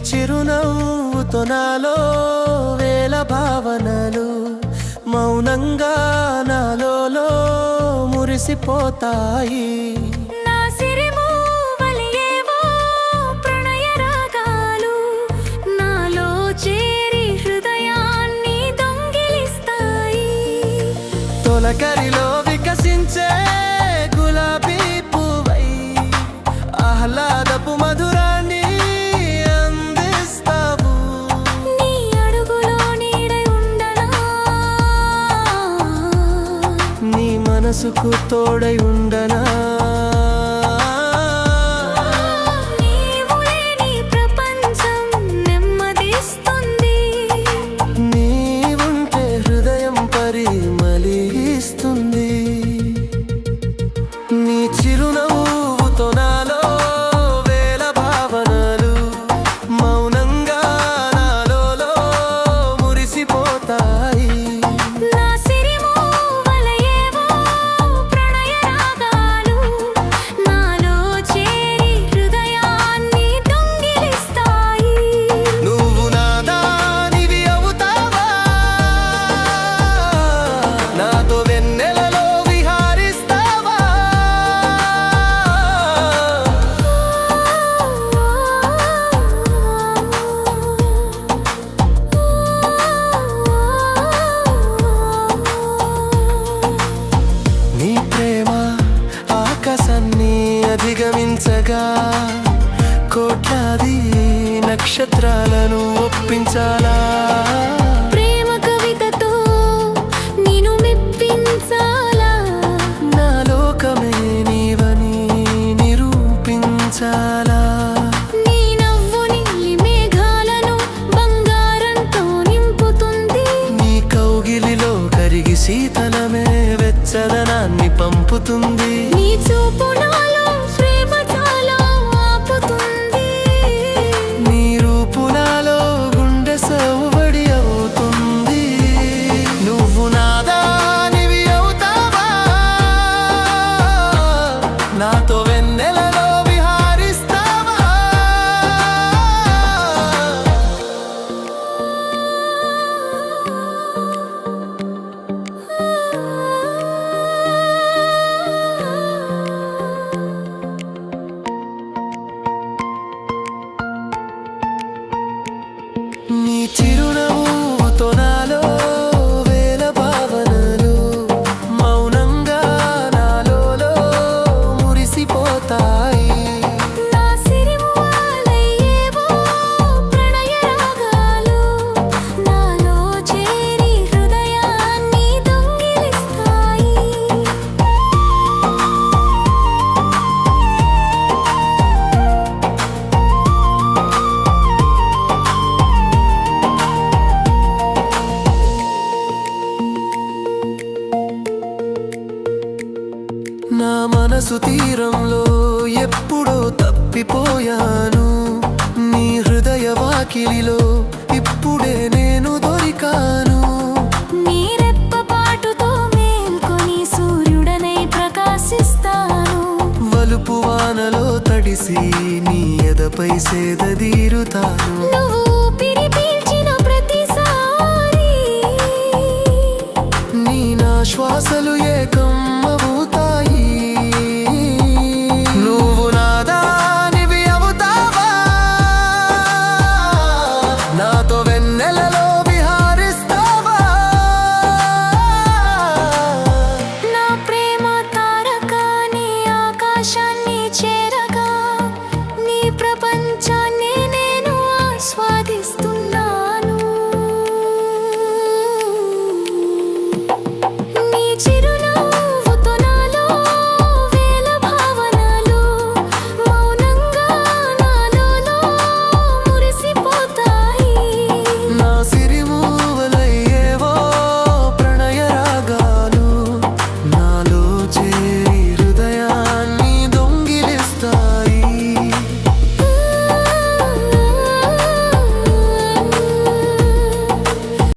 చిరునవ్వుతో నాలో వేల భావనలు మౌనంగా నాలో మురిసిపోతాయి. నా సిరిమూవలి ఏవో ప్రణయ రాగాలు నాలో చేరి హృదయాన్ని దొంగిలిస్తాయి. తొలకరిలో వికసించే గులాబీ పువ్వై ఆహ్లాదపు మధురాన్ని అందిస్తావు. నీ అడుగులో నీడై ఉండనా, నీ మనసుకు తోడై ఉండనా. నీవు లేని ప్రపంచం నెమ్మదిస్తుంది. నీవుంటే హృదయం పరిమళిస్తుంది. నీ చిరునవ్వుతో నాలో వేల భావనలు మౌనంగా నాలో మురిసిపోతాయి. నా సిరిమూవల ఏవో ప్రణయ రాగాలు నాలో చేరి హృదయాన్ని దొంగిలిస్తాయి. నువ్వు నా దానివి అవుతావా, నాతో వెన్నెలలో విహారిస్తావా. నీ ప్రేమ ఆకాశాన్ని అధిగమించగా కోట్లాది నక్షత్రాలను ఒప్పించాలా. ప్రేమ కవితతో నిన్ను మెప్పించాలా. నా లోకమే నీవని నిరూపించాలా. నీ నవ్వు నీలి మేఘాలను బంగారంతో నింపుతుంది. నీ కౌగిలిలో కరిగి శీతలమే వెచ్చదనాన్ని పంపుతుంది. నీ చూపు నాలో ప్రేమ చాలా ఆపుతుంది. నీ రూపు నాలో గుండె సవ్వడి అవుతుంది. నువ్వు నా దానివి అవుతావా, నాతో వెన్నెలలో విహారిస్తావా. నీ చిరునవ్వుతో నాలో వేల భావనలు మౌనంగా నాలో మురిసిపోతాయి. నా సిరిమూవల ఏవో ప్రణయ రాగాలు నాలో చేరి హృదయాన్ని దొంగిలిస్తాయి. నా మనసు తీరంలో ఎప్పుడో తప్పిపోయాను. నీ హృదయ వాకిలిలో ఇప్పుడే నేను దొరికాను. నీ రెప్పపాటుతో మేల్కొని సూర్యుడనై ప్రకాశిస్తాను. వలుపు వానలో తడిసి నీ ఎదపై సేదదీరుతాను. నువ్వు ఊపిరి పీల్చిన ప్రతిసారి నీ నా శ్వాసలు